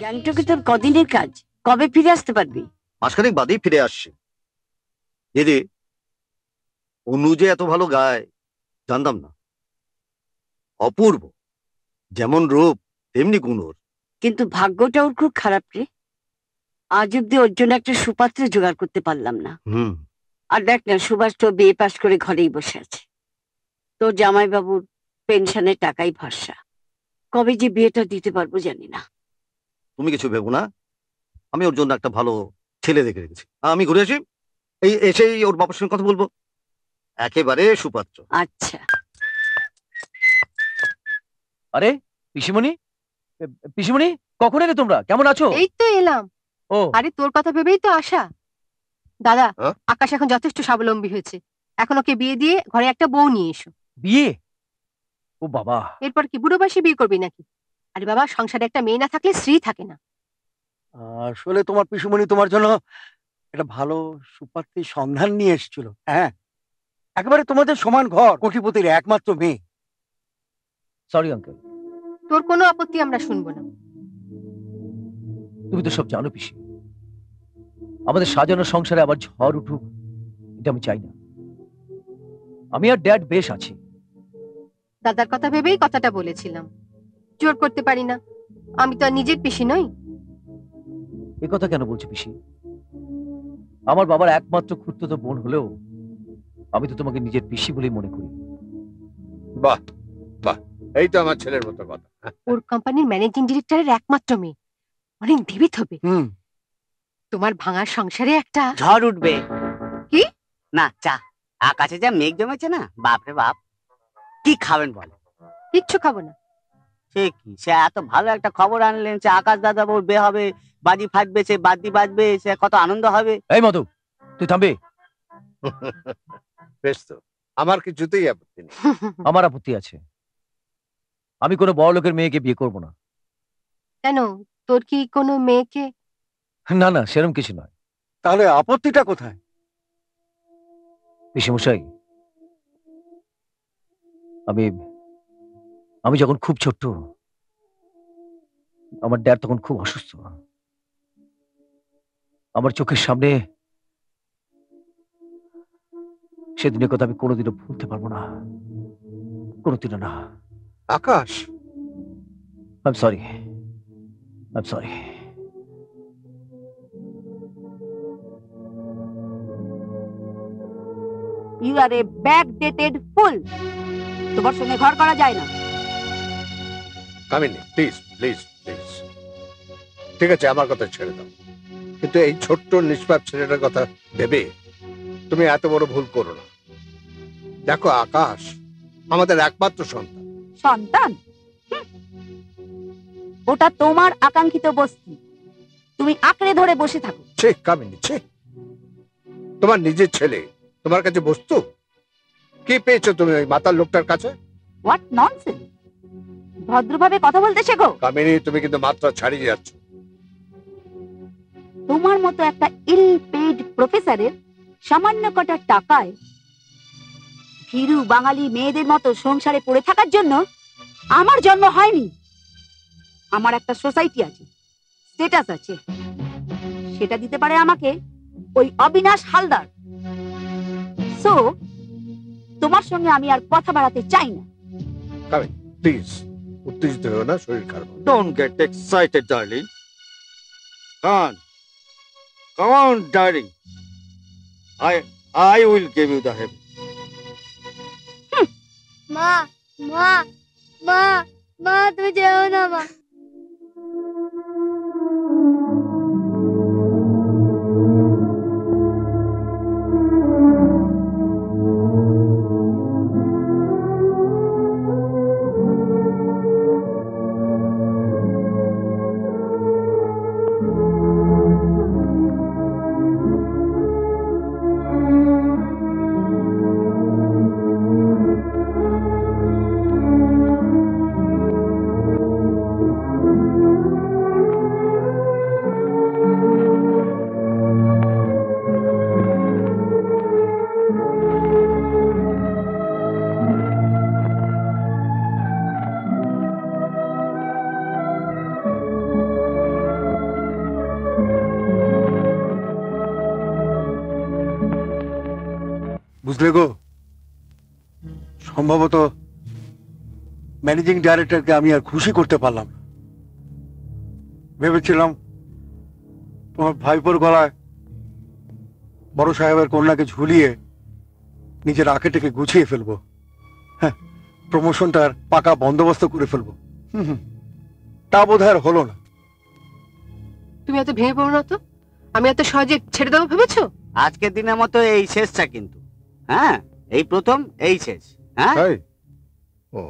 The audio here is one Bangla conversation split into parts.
গ্যাংটকে তোর কদিনের কাজ, কবে ফিরে আসতে পারবি? মাসখানেক বাদেই ফিরে আসছি। দিদি, অনু যে এত ভালো গায় জানতাম না। অপূর্ব, যেমন রূপ তেমনি গুণ ওর। কিন্তু ভাগ্যটা ওর খুব খারাপ রে, আজ অব্দি ওর জন্য একটা সুপাত্র জোগাড় করতে পারলাম না। আর দেখ না, সুভাষ তো বিয়ে পাশ করে ঘরেই বসে আছে। তোর জামাইবাবুর পেনশনের টাকাই ভরসা। কবে যে বিয়েটা দিতে পারবো জানি না। তুমি কিছু ভেবো না, আমি ওর জন্য একটা ভালো ছেলে দেখে রেখেছি। আমি ঘুরে আসি, এই এসেই ওর বাবার সঙ্গে কথা বলবো। একেবারে সুপাত্র। আচ্ছা। আরে পিসিমণি, পিসিমণি কখন এলে তোমরা? কেমন আছো? এই তো এলাম। ও আরে তোর কথা ভেবেই তো আসা। দাদা, হ্যাঁ? আকাশ এখন যথেষ্ট স্বাবলম্বী হয়েছে। এখন ওকে বিয়ে দিয়ে ঘরে একটা বউ নিয়ে এসো। বিয়ে? ও বাবা, এরপর কি বুড়ো বয়সে বিয়ে করবি নাকি? আরে বাবা, সংসারে একটা মেয়ে না থাকলে স্ত্রী থাকে না। আসলে তোমার পিসুমণি তোমার জন্য একটা ভালো সুপাত্রীর সন্ধান নিয়ে এসেছিল। হ্যাঁ, একেবারে তোমাদের সমান ঘর, কোটিপতির একমাত্র মেয়ে। Sorry uncle. তোর কোনো আপত্তি আমরা শুনবো না। তুমি তো সব জানো পিসি, আমাদের সাজানো সংসারে আবার ঝড় উঠুক এটা আমি চাই না। আমি আর ড্যাড বেশ আছি। দাদার কথা ভেবেই কথাটা বলেছিলাম। জোর করতে পারি না, আমি তো আর নিজের পিসি নই। এ কথা কেন বলছো পিসি? আমার বাবার একমাত্র খুড়তুতো বোন হলেও আমি তো তোমাকে নিজের পিসি বলেই মনে করি। বাহ বাহ, এই তো আমার ছেলের মতো কথা। ওর কোম্পানির ম্যানেজিং ডিরেক্টরের একমাত্র মেয়ে, অনেক দেবিত হবে। তোমার ভাঙার সংসারে একটা ঝড় উঠবে। কি? না চা, আকাশে যা মেঘ জমেছে না, বাপরে বাপ। কি খাবেন বলেন? কিচ্ছু খাবো না। সে কি, সে এত ভালো একটা খবর আনলেন, সে আকাশ দাদা বউর বিয়ে হবে, বাজি ফাটবে, সে বাদ্যি বাজবে, সে কত আনন্দ হবে। এই মধু, তুই থামবে? বেশ তো, আমার কিছুতেই আপত্তি নেই। আমার আপত্তি আছে। আমি কোনো বড় লোকের মেয়েকে বিয়ে করব না। কেন, তোর কি কোনো মেয়েকে? না না, সেরকম কিছু নয়। তাহলে আপত্তিটা কোথায়? পিসেমশাই, আমি আমি যখন খুব ছোট্ট, আমার ড্যাড তখন খুব অসুস্থ। আমার চোখের সামনে সেদিনের কথা আমি কোনোদিনও ভুলতে পারবো না, কোনোদিনও না। আকাশ, I'm sorry. I'm sorry. You are a backdated fool. তোমার সঙ্গে ঘর করা যায় না। কামিনী, প্লিজ প্লিজ প্লিজ, ঠিক আছে আমার কথা ছেড়ে দাও, কিন্তু এই ছোট্ট নিষ্পাপ ছেলেটার কথা ভেবে তুমি এত বড় ভুল করো না। দেখো আকাশ আমাদের একমাত্র সন্তান। সন্তান? ওটা তোমার আকাঙ্ক্ষিত বস্তু, তুমি আঁকড়ে ধরে বসে থাকো। ছে কামিনী, ছে, তোমার নিজের ছেলে তোমার কাছে বস্তু? কি পেয়েছো তুমি ওই মাতাল লোকটার কাছে? What nonsense! ভদ্রভাবে কথা বলতে শেখো। কামিনী, তুমি কিন্তু মাত্রা ছাড়িয়ে যাচ্ছ। তোমার মতো একটা ইল পেইড প্রফেসরের সামান্য কটা টাকায় ভীরু বাঙালি মেয়েদের মতো সংসারে পড়ে থাকার জন্য আমার জন্ম হয়নি। আমার একটা সোসাইটি আছে, স্ট্যাটাস আছে, সেটা দিতে পারে আমাকে ওই অবিনাশ হালদার। সো তোমার সঙ্গে আমি আর কথা বাড়াতে চাই না। কামিনী প্লিজ, উত্তেজিত হও না, শরীর খারাপ। Don't get excited, darling. Come on, darling. I will give you the heaven. মা মা মা মা, তুমি যেও না মা। বুঝলে গো, সম্ভবত ম্যানেজিং ডাইরেক্টরকে আমি আর খুশি করতে পারলাম না। ভেবেছিলাম তোমার ভাইপোর গলায় বড় সাহেবের কন্যাকে ঝুলিয়ে নিজের আঁকেটাকে গুছিয়ে ফেলবো, হ্যাঁ, প্রমোশনটার পাকা বন্দোবস্ত করে ফেলবো। তা বোধ হয় আর হলো না। তুমি এত ভেঙে পড়ো না তো, আমি এত সহজে ছেড়ে দেবো ভেবেছো? আজকের দিনের মতো এই শেষটা কিন্তু, হ্যাঁ, এই প্রথম, এই শেষ। হ্যাঁ তাই? ও,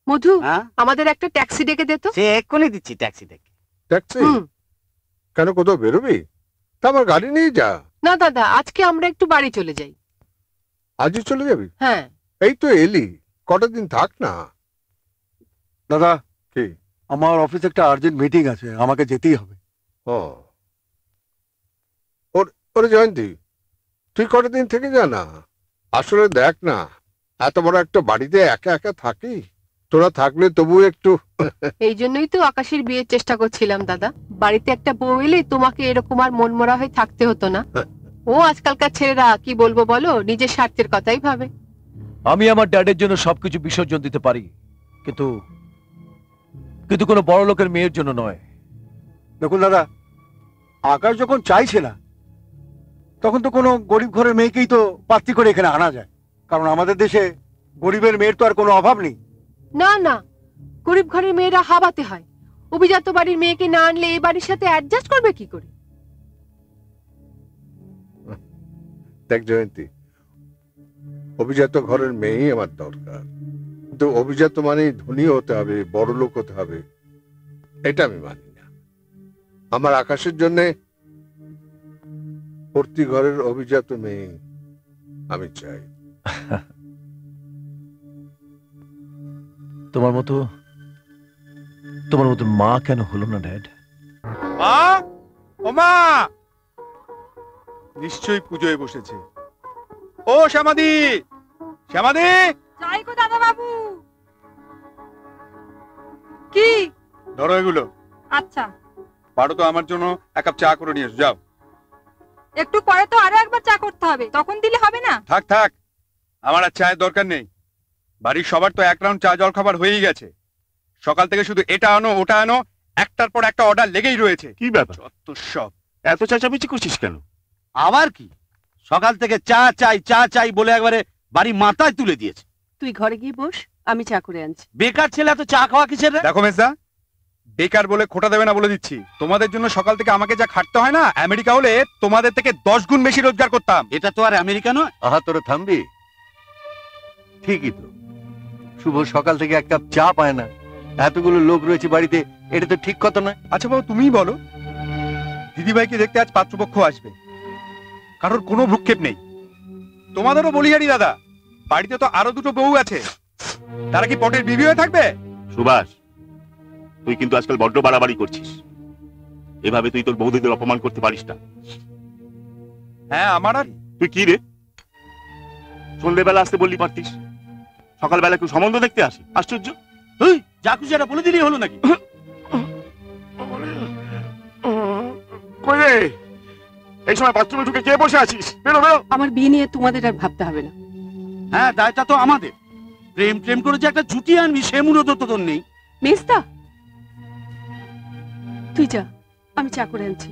মধু, হ্যাঁ, আমাদের একটা ট্যাক্সি ডেকে দে তো। সে এক্ষুনি দিচ্ছি ট্যাক্সি থেকে। ট্যাক্সি? হুম। কেন, কোথাও বেরোবি? তা আমার গাড়ি নিয়ে যা। না দাদা, আজকে আমরা একটু বাড়ি চলে যাই। আজই চলে যাবি? হ্যাঁ। এই তো এলি, কটা দিন থাক না। দাদা, কি? আমার অফিসে একটা আর্জেন্ট মিটিং আছে, আমাকে যেতেই হবে। ও, ওরে জয়ন্তী, তুই কটা দিন থেকে যা না। আসলে দেখ না, এত বড় একটা বাড়িতে একা একা থাকি, তোরা থাকলে তবু একটু। এই জন্যই তো আকাশের বিয়ের চেষ্টা করছিলাম দাদা। বাড়িতে একটা বউ এলে তোমাকে এরকম আর মনমরা হয়ে থাকতে হতো না। ও আজকালকার ছেলেরা কি বলবো বলো, নিজের স্বার্থের কথাই ভাবে। আমি আমার ড্যাডের জন্য সবকিছু বিসর্জন দিতে পারি, কিন্তু কিন্তু কোনো বড় লোকের মেয়ের জন্য নয়। দেখুন দাদা, আকাশ যখন চাইছে না, তখন তো কোনো গরিব ঘরের মেয়েকেই তো পাত্রী করে এখানে আনা যায়, কারণ আমাদের দেশে গরিবের মেয়ের তো আর কোনো অভাব নেই। না না, গরিব ঘরের মেয়েরা হাবাতে হয়। অভিজাত বাড়ির মেয়েকে না আনলে এই বাড়ির সাথে অ্যাডজাস্ট করবে কি করে? দেখ জয়ন্তী, অভিজাত ঘরের মেয়েই আমার দরকার, কিন্তু অভিজাত মানেই ধনী হতে হবে, বড় লোক হতে হবে, এটা আমি মানি না। আমার আকাশের জন্য ভর্তি ঘরের অভিজাত মেয়ে আমি চাই। তোমার মতো মা কেন হলো না ড্যাড? মা, ও মা, নিশ্চয়ই পুজোয় বসেছে। ও শ্যামাদি, শ্যামাদি। যাই গো দাদা বাবু। কি? ধরো এগুলো। আচ্ছা। পারো তো আমার জন্য এক কাপ চা করে নিয়ে এসো, যাও। একটু পরে তো আরো একবার চা করতে হবে, তখন দিলে হবে না? থাক থাক, আমার আর চায়ের দরকার নেই। বাড়ির সবার তো এক রাউন্ড চা জল খাবার হয়েই গেছে। সকাল থেকে শুধু এটা আনো ওটা আনো, একটার পর একটা অর্ডার লেগেই রয়েছে। কি ব্যাপার, যত সব। এত চেঁচামেচি করছিস কেন? আবার কি, সকাল থেকে চা চাই বলে একবারে বাড়ি মাথায় তুলে দিয়েছে। তুই ঘরে গিয়ে বস, আমি চা করে আনছি। বেকার ছেলে এত চা খাওয়া কিসের রে? দেখো মেজদা, বেকার বলে খোটা দেবে না বলে দিচ্ছি। তোমাদের জন্য সকাল থেকে আমাকে যা খাটতে হয় না, আমেরিকা হলে তোমাদের থেকে 10 গুণ বেশি রোজগার করতাম। এটা তো আর আমেরিকা নয়। আহা, তোরা থামবি? ঠিকই তো, শুভ সকাল থেকে এক কাপ চা পায় না, এতগুলো লোক রয়েছে বাড়িতে, এটা তো ঠিক কথা নয়। আচ্ছা বাবু, তুমিই বলো, দিদিভাইকে দেখতে আজ পাত্রপক্ষ আসবে, কারোর কোনো ভ্রুক্ষেপ নেই। তোমাদেরও বলিহারি দাদা, বাড়িতে তো আরো দুটো বউ আছে, তারা কি পটের বিবি হয়ে থাকবে? সুভাষ, তুই কিন্তু আজকাল বড্ড বাড়াবাড়ি করছিস। এভাবে তুই তোর বৌদিদের অপমান করতে পারিস না। হ্যাঁ, আমার আর তুই কি রে, সন্ধ্যেবেলা আসতে বললি পারতিস, সকালবেলা কেউ সম্বন্ধ দেখতে আসে? আশ্চর্য। যা খুশি এটা বলে দিলেই হলো নাকি? এই সময় বাথরুমে ঢুকে কে বসে আছিস? বেরো বেরো। আমার বিয়ে নিয়ে তোমাদের আর ভাবতে হবে না। হ্যাঁ, দায়টা তো আমাদের। প্রেম করে যে একটা জুটি আনবি সে মূলত তোর নেই। মেজদা, তুই যা, আমি চা করে আনছি।